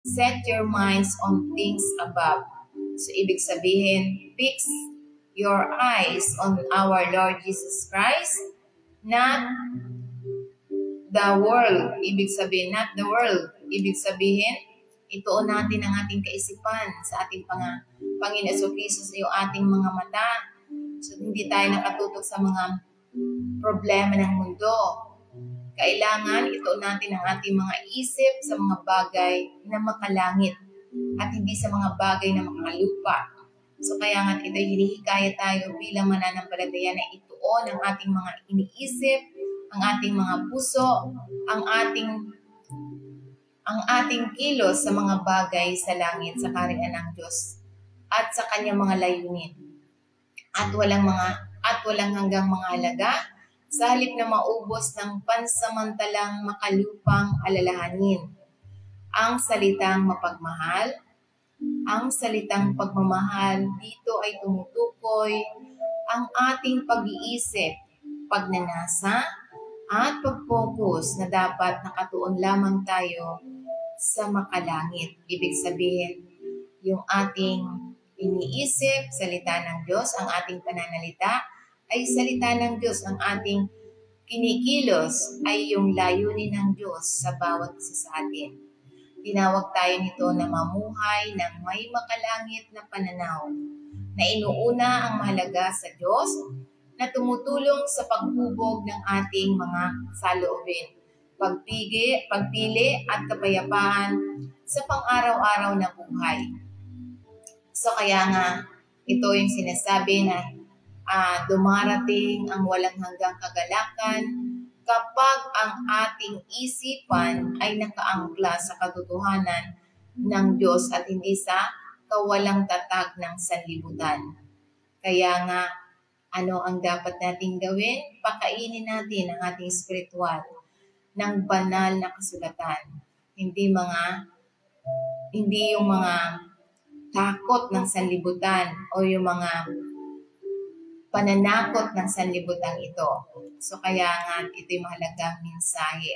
Set your minds on things above. So, ibig sabihin, fix your eyes on our Lord Jesus Christ, not the world. Ibig sabihin, not the world. Ibig sabihin, ituon natin ang ating kaisipan sa ating Panginoon Jesucristo sa iyong ating mga mata. So, hindi tayo nakatutok sa mga problema ng mundo. Kailangan ituon natin ang ating mga isip sa mga bagay na makalangit at hindi sa mga bagay na makalupa. So kaya nga ito hinihikayat tayo bilang mananampalataya na ituon ang ating mga iniisip, ang ating mga puso, ang ating kilos sa mga bagay sa langit, sa kaharian ng Diyos at sa kanyang mga layunin. At walang hanggang mga halaga, sa halip na maubos ng pansamantalang makalupang alalahanin. Ang salitang mapagmahal, ang salitang pagmamahal dito ay tumutukoy ang ating pag-iisip, pagnanasa, at pag-focus na dapat nakatuon lamang tayo sa makalangit. Ibig sabihin, yung ating iniisip, salita ng Diyos, ang ating pananalita, ay salita ng Diyos, ang ating kinikilos ay yung layunin ng Diyos sa bawat isa sa atin. Tinawag tayo nito na mamuhay ng may makalangit na pananaw, na inuuna ang mahalaga sa Diyos, na tumutulong sa paghubog ng ating mga saloobin, pagpili at kapayapaan sa pang-araw-araw na buhay. So kaya nga, ito yung sinasabi na dumarating ang walang hanggang kagalakan kapag ang ating isipan ay nakaangkla sa katotohanan ng Diyos at hindi sa kawalang tatag ng sanlibutan. Kaya nga, ano ang dapat nating gawin? Pakainin natin ang ating spiritual ng banal na kasulatan. Hindi yung mga takot ng sanlibutan o yung mga pananakot ng sanlibutan ito. So kaya nga, ito'y mahalagang mensahe.